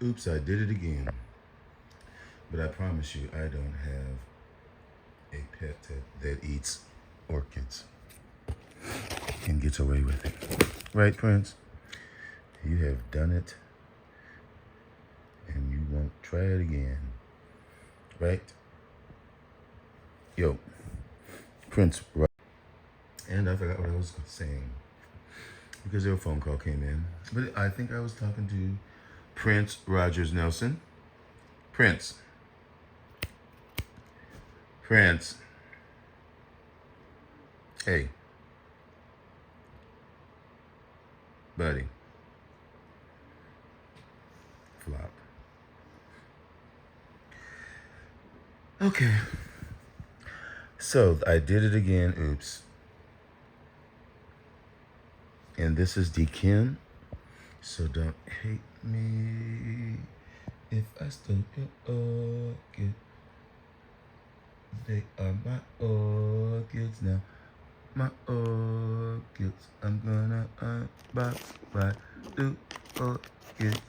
Oops, I did it again. But I promise you, I don't have a pet that eats orchids and gets away with it. Right, Prince? You have done it, and you won't try it again. Right? Yo, Prince, right? And I forgot what I was saying because their phone call came in. But I think I was talking to Prince Rogers Nelson. Prince. Hey. Buddy. Flop. Okay. So I did it again. Oops. And this is Dkim. So don't hate me if I stole your orchid. They are my orchids now. My orchids. I'm gonna unbox my new orchid.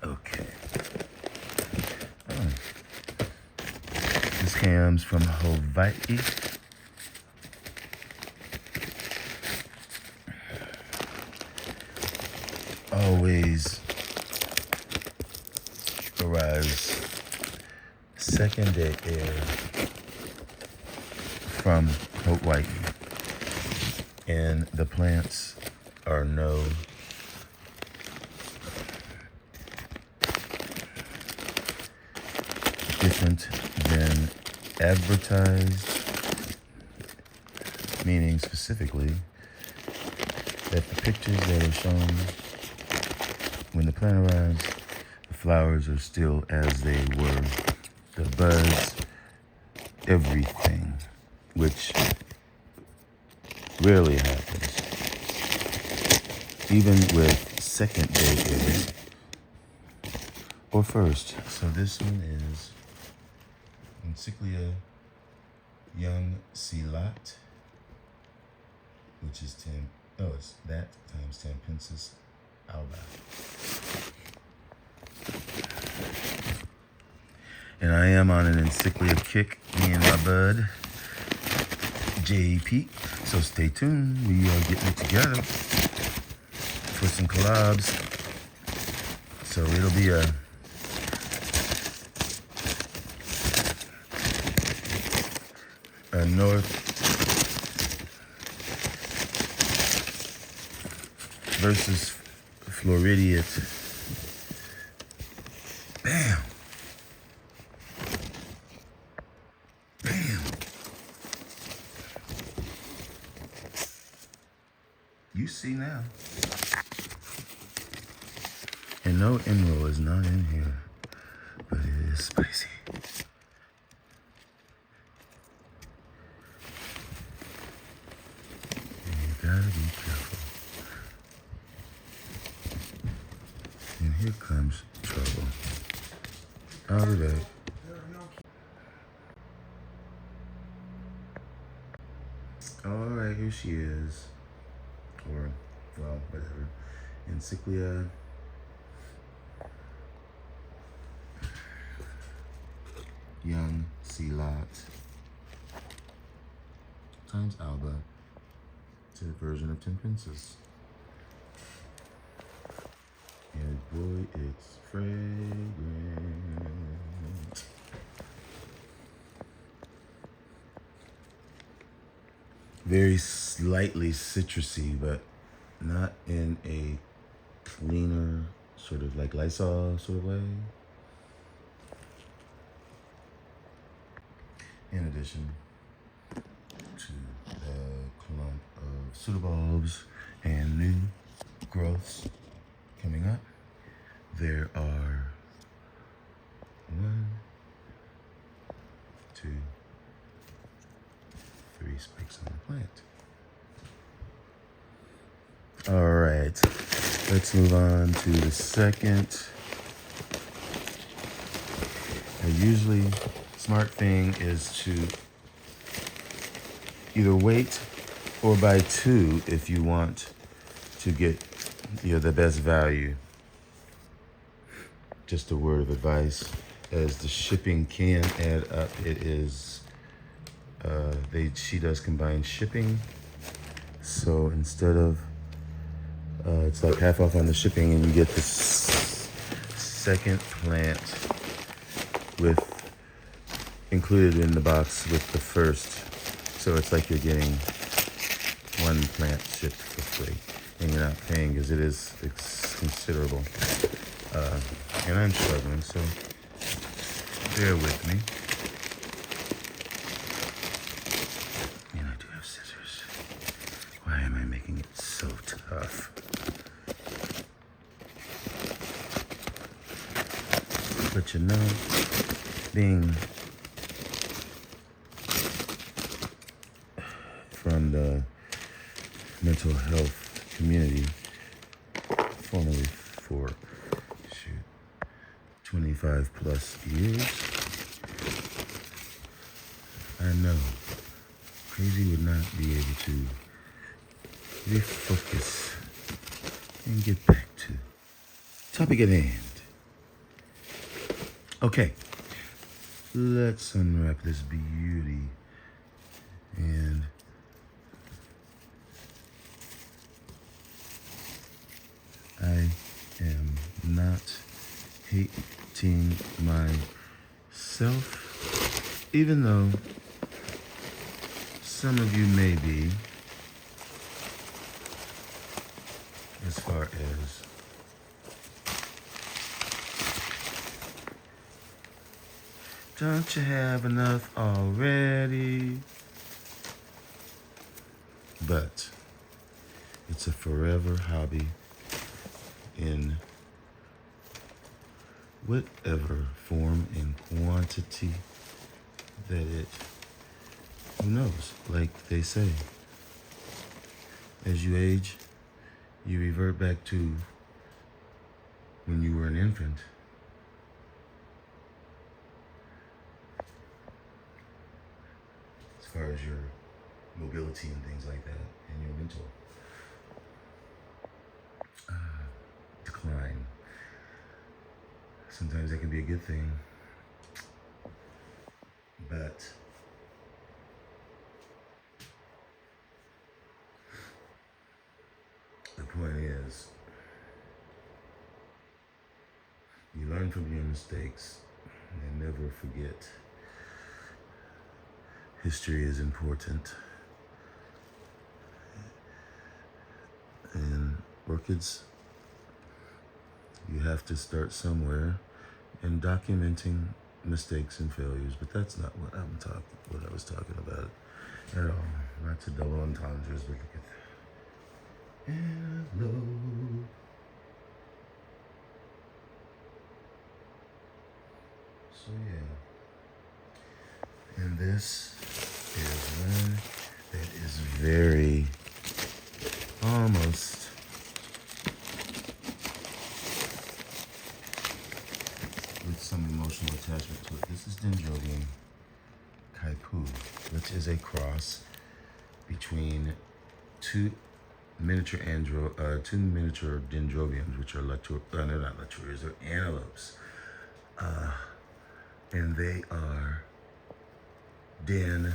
Okay. This comes from Hawaii. Always arrives second day air from Hawaii. And the plants are no different than advertised, meaning specifically that the pictures that are shown when the plant arrives, the flowers are still as they were, the buds, everything, which rarely happens. Even with second day air or first. So this one is Encyclia Young Silat, which is 10, oh, it's that times 10 pences alba. And I am on an Encyclia kick, me and my bud, JP. So stay tuned. We are getting it together for some collabs. So it'll be a North versus Floridiate. Bam. Bam. You see now. And no emerald is not in here, but it is spicy. Gotta be careful. And here comes trouble. I'll be back. Alright, here she is. Or, well, whatever. Encyclia Young Silat times alba. It's a version of 10 pences. And boy, it's fragrant. Very slightly citrusy, but not in a cleaner, sort of like Lysol sort of way. In addition to the clump of pseudobulbs and new growths coming up, there are 1, 2, 3 spikes on the plant. All right, let's move on to the second. Usually, smart thing is to either wait or buy 2 if you want to get you're the best value. Just a word of advice, as the shipping can add up. It is, she does combined shipping. So instead of, it's like half off on the shipping, and you get the second plant with included in the box with the first. So it's like you're getting one plant shipped for free, and you're not paying, because it's considerable. And I'm struggling, so bear with me. And I do have scissors. Why am I making it so tough? But you know, being from the mental health community, formerly for 25 plus years, I know Crazy would not be able to refocus and get back to topic at hand. Okay, let's unwrap this beauty. And I am not hating myself, even though some of you may be, as far as don't you have enough already? But it's a forever hobby in whatever form and quantity that it, who knows, like they say, as you age, you revert back to when you were an infant. As far as your mobility and things like that, and your mental decline. Sometimes that can be a good thing, but the point is, you learn from your mistakes and never forget. History is important. And orchids, you have to start somewhere in documenting mistakes and failures, but that's not what I was talking about at all. Not to double entendres, but look at that. Hello. So yeah. And this is one that is very almost with some emotional attachment to it. This is Dendrobium Kaipu, which is a cross between two miniature dendrobiums, which are they're not laturias, they're antelopes. And they are Den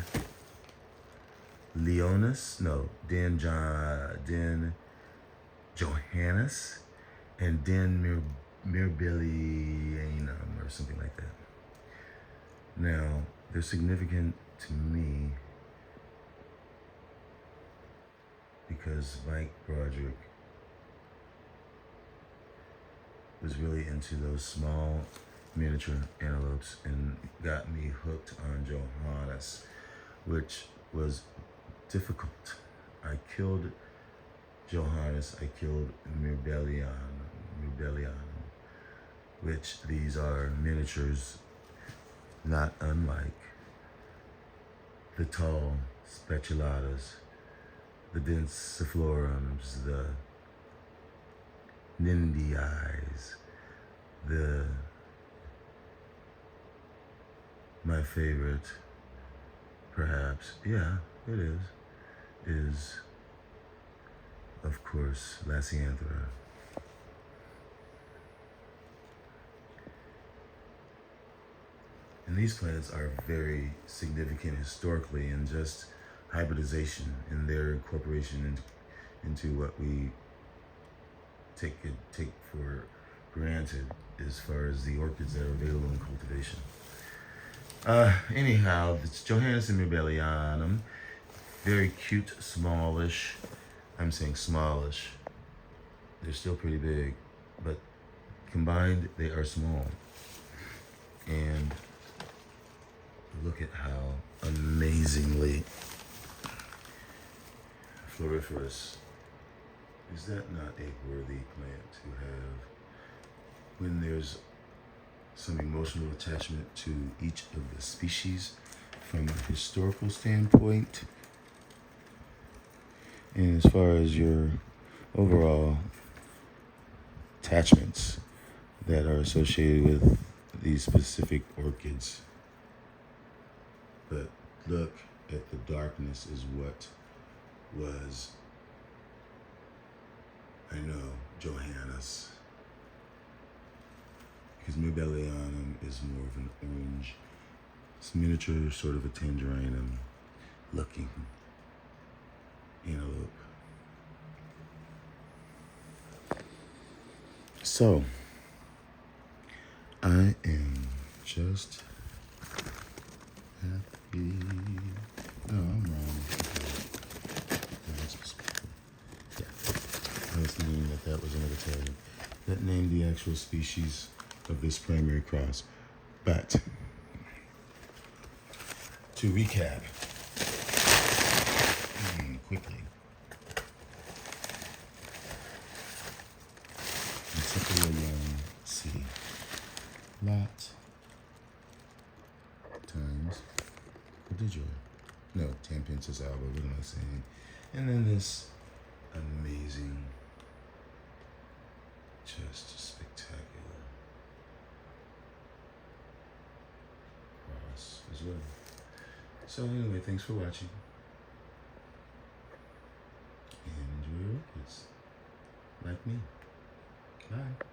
Johannes and Den Mirabilianum, or something like that. Now, they're significant to me because Mike Broderick was really into those small miniature antelopes and got me hooked on Johannes, which was difficult. I killed Johannes, I killed Mirabilianum, which these are miniatures not unlike the tall speculatas, the densiflorums, the nindii, my favorite, perhaps, yeah, it is of course, Lasianthera. And these plants are very significant historically in just hybridization and their incorporation into what we take for granted as far as the orchids that are available in cultivation. Anyhow, it's Johanneson Mibellianum. Very cute, smallish. I'm saying smallish. They're still pretty big, but combined they are small. And look at how amazingly floriferous. Is that not a worthy plant to have when there's some emotional attachment to each of the species from a historical standpoint? And as far as your overall attachments that are associated with these specific orchids. But look at the darkness is what was, I know, Johannes. Because Mibellianum is more of an orange. It's miniature, sort of a tangerine looking antelope. So, I am just happy. No, I'm wrong. Yeah, I was thinking that was another Italian. That named the actual species of this primary cross. But to recap quickly, C lot times residual. No, Tampensis alba, what am I saying? And then this amazing, just spectacular cross as well. So anyway, thanks for watching. And enjoy your orchids. Like me. Bye.